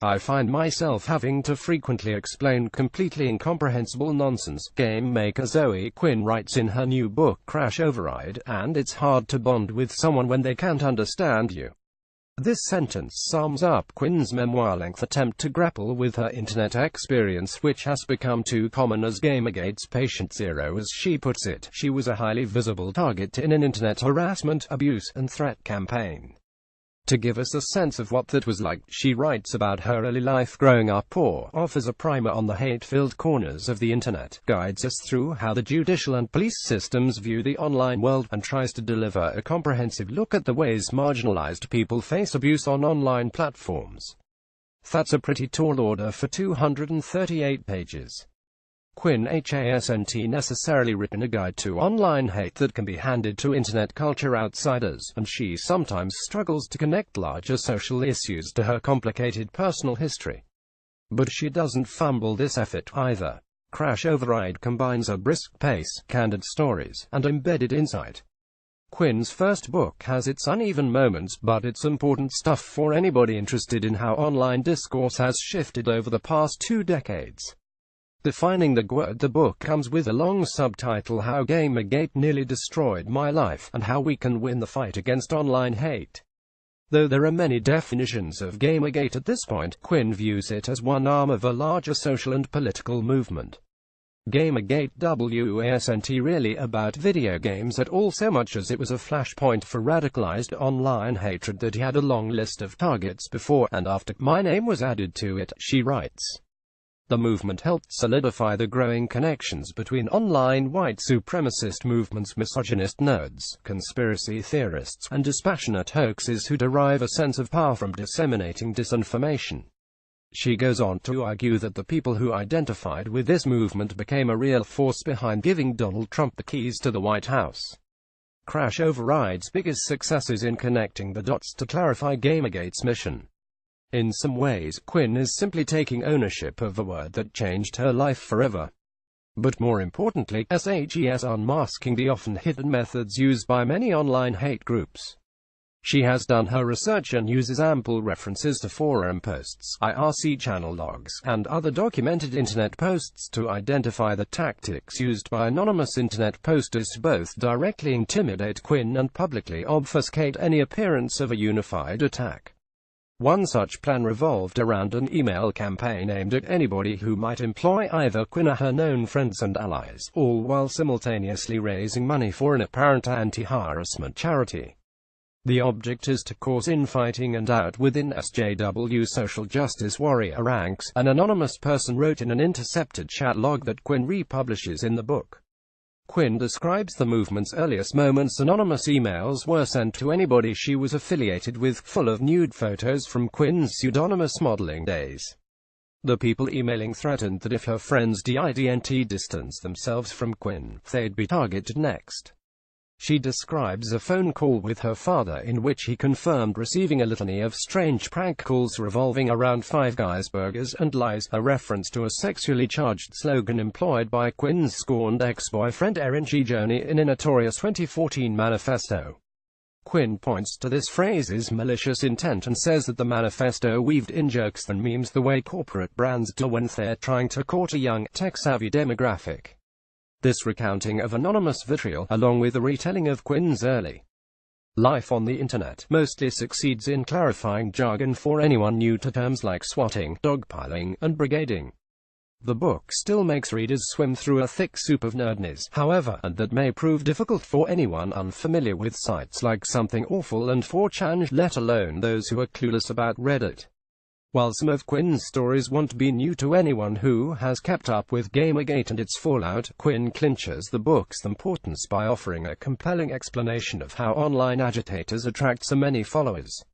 I find myself having to frequently explain completely incomprehensible nonsense, game maker Zoe Quinn writes in her new book Crash Override, and it's hard to bond with someone when they can't understand you. This sentence sums up Quinn's memoir-length attempt to grapple with her internet experience, which has become too common as Gamergate's patient zero, as she puts it. She was a highly visible target in an internet harassment, abuse, and threat campaign. To give us a sense of what that was like, she writes about her early life growing up poor, offers a primer on the hate-filled corners of the internet, guides us through how the judicial and police systems view the online world, and tries to deliver a comprehensive look at the ways marginalized people face abuse on online platforms. That's a pretty tall order for 238 pages. Quinn hasn't necessarily written a guide to online hate that can be handed to internet culture outsiders, and she sometimes struggles to connect larger social issues to her complicated personal history. But she doesn't fumble this effort either. Crash Override combines a brisk pace, candid stories, and embedded insight. Quinn's first book has its uneven moments, but it's important stuff for anybody interested in how online discourse has shifted over the past 2 decades. Defining the word, the book comes with a long subtitle, How Gamergate Nearly Destroyed My Life, and How We Can Win the Fight Against Online Hate. Though there are many definitions of Gamergate at this point, Quinn views it as one arm of a larger social and political movement. Gamergate wasn't really about video games at all so much as it was a flashpoint for radicalized online hatred that had a long list of targets before and after my name was added to it, she writes. The movement helped solidify the growing connections between online white supremacist movements, misogynist nerds, conspiracy theorists, and dispassionate hoaxes who derive a sense of power from disseminating disinformation. She goes on to argue that the people who identified with this movement became a real force behind giving Donald Trump the keys to the White House. Crash Override's biggest success is in connecting the dots to clarify Gamergate's mission. In some ways, Quinn is simply taking ownership of a word that changed her life forever. But more importantly, SHES unmasking the often hidden methods used by many online hate groups. She has done her research and uses ample references to forum posts, IRC channel logs, and other documented internet posts to identify the tactics used by anonymous internet posters to both directly intimidate Quinn and publicly obfuscate any appearance of a unified attack. One such plan revolved around an email campaign aimed at anybody who might employ either Quinn or her known friends and allies, all while simultaneously raising money for an apparent anti-harassment charity. The object is to cause infighting and doubt within SJW social justice warrior ranks, an anonymous person wrote in an intercepted chat log that Quinn republishes in the book. Quinn describes the movement's earliest moments. Anonymous emails were sent to anybody she was affiliated with, full of nude photos from Quinn's pseudonymous modeling days. The people emailing threatened that if her friends didn't distance themselves from Quinn, they'd be targeted next. She describes a phone call with her father in which he confirmed receiving a litany of strange prank calls revolving around Five Guys burgers and lies, a reference to a sexually charged slogan employed by Quinn's scorned ex-boyfriend Erin G. Joni in a notorious 2014 manifesto. Quinn points to this phrase's malicious intent and says that the manifesto weaved in jokes and memes the way corporate brands do when they're trying to court a young, tech-savvy demographic. This recounting of anonymous vitriol, along with the retelling of Quinn's early life on the internet, mostly succeeds in clarifying jargon for anyone new to terms like swatting, dogpiling, and brigading. The book still makes readers swim through a thick soup of nerdness, however, and that may prove difficult for anyone unfamiliar with sites like Something Awful and 4chan, let alone those who are clueless about Reddit. While some of Quinn's stories won't be new to anyone who has kept up with Gamergate and its fallout, Quinn clinches the book's importance by offering a compelling explanation of how online agitators attract so many followers.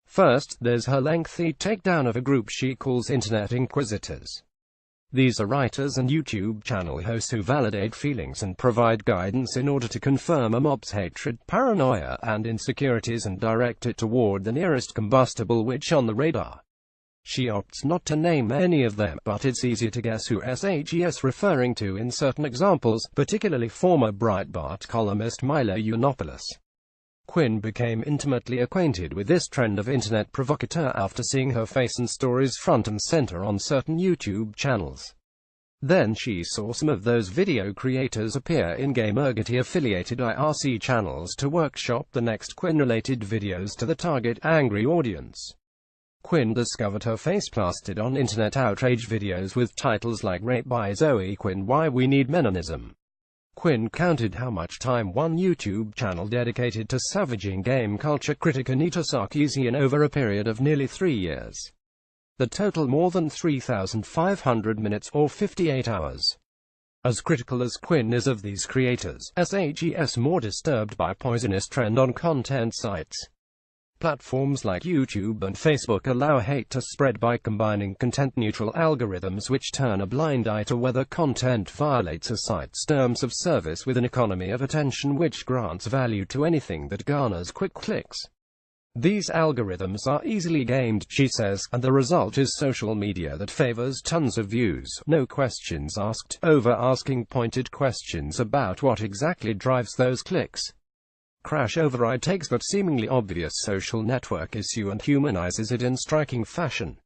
First, there's her lengthy takedown of a group she calls Internet Inquisitors. These are writers and YouTube channel hosts who validate feelings and provide guidance in order to confirm a mob's hatred, paranoia, and insecurities and direct it toward the nearest combustible witch on the radar. She opts not to name any of them, but it's easier to guess who SHES referring to in certain examples, particularly former Breitbart columnist Milo Yiannopoulos. Quinn became intimately acquainted with this trend of internet provocateur after seeing her face and stories front and center on certain YouTube channels. Then she saw some of those video creators appear in Gamergety-affiliated IRC channels to workshop the next Quinn-related videos to the target angry audience. Quinn discovered her face plastered on internet outrage videos with titles like Rape by Zoe Quinn, Why We Need Melanism. Quinn counted how much time one YouTube channel dedicated to savaging game culture critic Anita Sarkeesian over a period of nearly 3 years. The total more than 3,500 minutes, or 58 hours. As critical as Quinn is of these creators, SHES more disturbed by poisonous trend on content sites. Platforms like YouTube and Facebook allow hate to spread by combining content-neutral algorithms which turn a blind eye to whether content violates a site's terms of service with an economy of attention which grants value to anything that garners quick clicks. These algorithms are easily gamed, she says, and the result is social media that favors tons of views, no questions asked, over asking pointed questions about what exactly drives those clicks. Crash Override takes that seemingly obvious social network issue and humanizes it in striking fashion.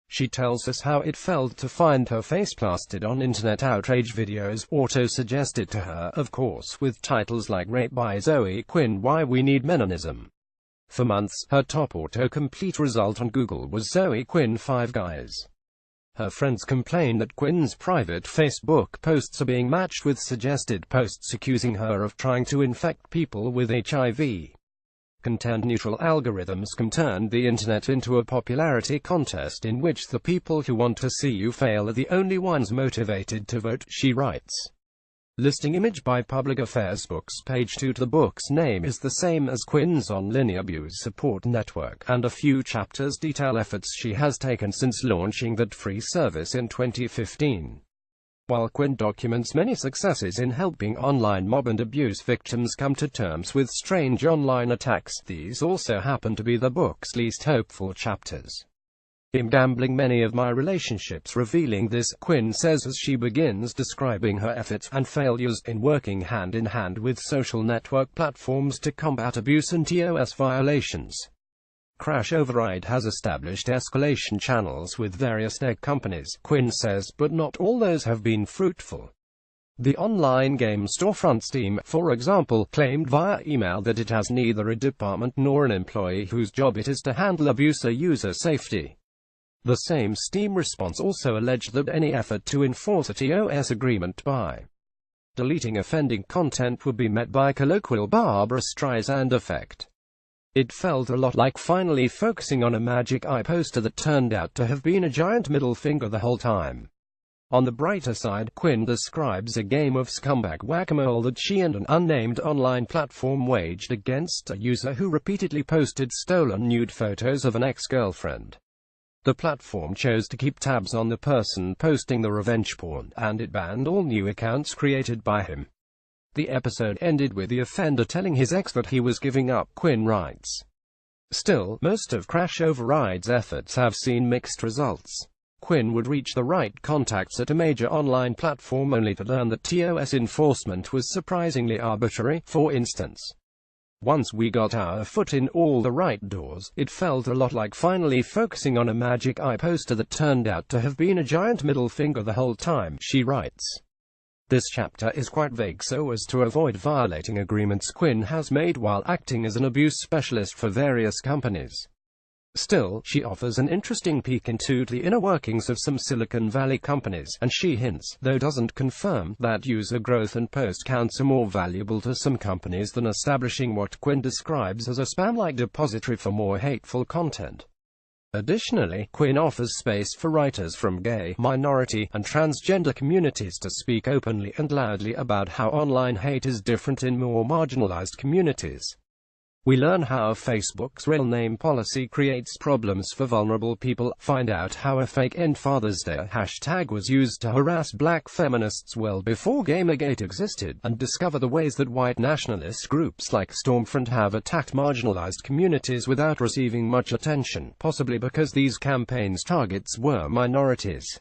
She tells us how it felt to find her face plastered on internet outrage videos, auto-suggested to her, of course, with titles like Rape by Zoe Quinn, Why We Need Melanism. For months, her top auto-complete result on Google was Zoe Quinn 5 Guys. Her friends complain that Quinn's private Facebook posts are being matched with suggested posts accusing her of trying to infect people with HIV. Content-neutral algorithms can turn the internet into a popularity contest in which the people who want to see you fail are the only ones motivated to vote, she writes. Listing image by Public Affairs Books. Page 2. The book's name is the same as Quinn's online abuse support network, and a few chapters detail efforts she has taken since launching that free service in 2015. While Quinn documents many successes in helping online mob and abuse victims come to terms with strange online attacks, these also happen to be the book's least hopeful chapters. I'm gambling many of my relationships revealing this, Quinn says as she begins describing her efforts and failures in working hand in hand with social network platforms to combat abuse and TOS violations. Crash Override has established escalation channels with various tech companies, Quinn says, but not all those have been fruitful. The online game storefront Steam, for example, claimed via email that it has neither a department nor an employee whose job it is to handle abuse or user safety. The same Steam response also alleged that any effort to enforce a TOS agreement by deleting offending content would be met by colloquial Barbra Streisand effect. It felt a lot like finally focusing on a magic eye poster that turned out to have been a giant middle finger the whole time. On the brighter side, Quinn describes a game of scumbag whack-a-mole that she and an unnamed online platform waged against a user who repeatedly posted stolen nude photos of an ex-girlfriend. The platform chose to keep tabs on the person posting the revenge porn, and it banned all new accounts created by him. The episode ended with the offender telling his ex that he was giving up, Quinn writes. Still, most of Crash Override's efforts have seen mixed results. Quinn would reach the right contacts at a major online platform only to learn that TOS enforcement was surprisingly arbitrary. For instance, once we got our foot in all the right doors, it felt a lot like finally focusing on a magic eye poster that turned out to have been a giant middle finger the whole time, she writes. This chapter is quite vague so as to avoid violating agreements Quinn has made while acting as an abuse specialist for various companies. Still, she offers an interesting peek into the inner workings of some Silicon Valley companies, and she hints, though doesn't confirm, that user growth and post counts are more valuable to some companies than establishing what Quinn describes as a spam-like depository for more hateful content. Additionally, Quinn offers space for writers from gay, minority, and transgender communities to speak openly and loudly about how online hate is different in more marginalized communities. We learn how Facebook's real name policy creates problems for vulnerable people, find out how a fake End Father's Day hashtag was used to harass black feminists well before Gamergate existed, and discover the ways that white nationalist groups like Stormfront have attacked marginalized communities without receiving much attention, possibly because these campaigns' targets were minorities.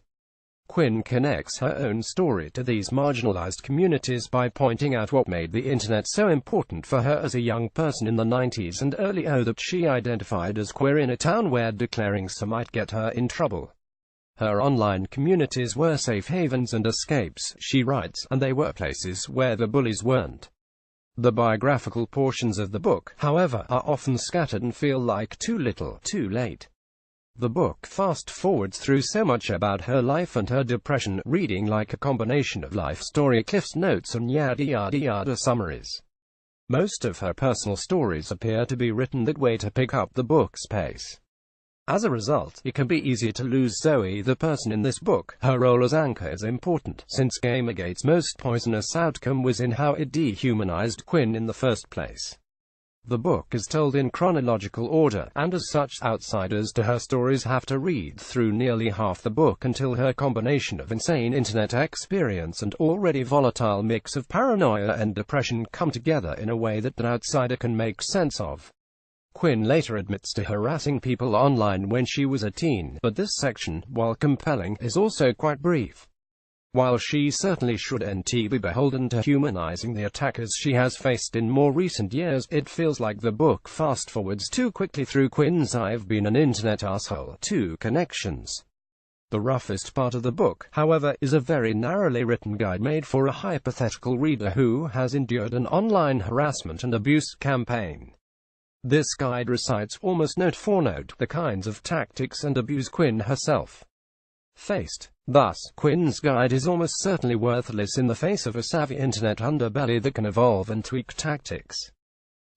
Quinn connects her own story to these marginalized communities by pointing out what made the internet so important for her as a young person in the 90s and early that she identified as queer in a town where declaring so might get her in trouble. Her online communities were safe havens and escapes, she writes, and they were places where the bullies weren't. The biographical portions of the book, however, are often scattered and feel like too little, too late. The book fast-forwards through so much about her life and her depression, reading like a combination of life story cliffs notes and yada yada yada summaries. Most of her personal stories appear to be written that way to pick up the book's pace. As a result, it can be easier to lose Zoe the person in this book. Her role as anchor is important, since Gamergate's most poisonous outcome was in how it dehumanized Quinn in the first place. The book is told in chronological order, and as such, outsiders to her stories have to read through nearly half the book until her combination of insane internet experience and already volatile mix of paranoia and depression come together in a way that an outsider can make sense of. Quinn later admits to harassing people online when she was a teen, but this section, while compelling, is also quite brief. While she certainly shouldn't be beholden to humanizing the attackers she has faced in more recent years, it feels like the book fast-forwards too quickly through Quinn's "I've been an internet asshole" to connections. The roughest part of the book, however, is a very narrowly written guide made for a hypothetical reader who has endured an online harassment and abuse campaign. This guide recites almost note for note the kinds of tactics and abuse Quinn herself faced. Thus, Quinn's guide is almost certainly worthless in the face of a savvy internet underbelly that can evolve and tweak tactics.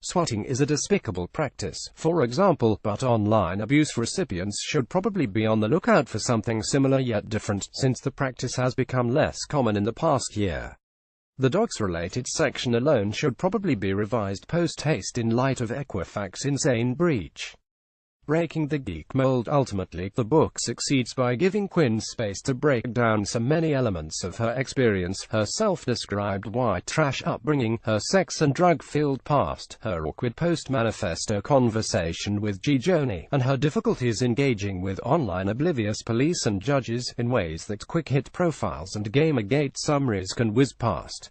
Swatting is a despicable practice, for example, but online abuse recipients should probably be on the lookout for something similar yet different, since the practice has become less common in the past year. The docs-related section alone should probably be revised post-haste in light of Equifax's insane breach. Breaking the geek mold. Ultimately, the book succeeds by giving Quinn space to break down so many elements of her experience: her self-described white trash upbringing, her sex and drug-filled past, her awkward post-manifesto conversation with G. Joni, and her difficulties engaging with online oblivious police and judges, in ways that quick-hit profiles and Gamergate summaries can whiz past.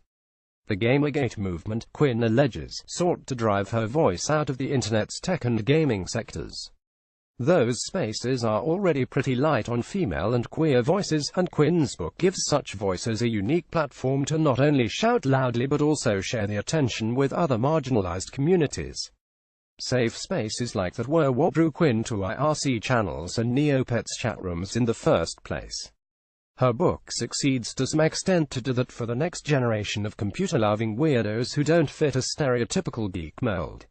The Gamergate movement, Quinn alleges, sought to drive her voice out of the internet's tech and gaming sectors. Those spaces are already pretty light on female and queer voices, and Quinn's book gives such voices a unique platform to not only shout loudly but also share the attention with other marginalized communities. Safe spaces like that were what drew Quinn to IRC channels and Neopets chat rooms in the first place. Her book succeeds to some extent to do that for the next generation of computer-loving weirdos who don't fit a stereotypical geek mold.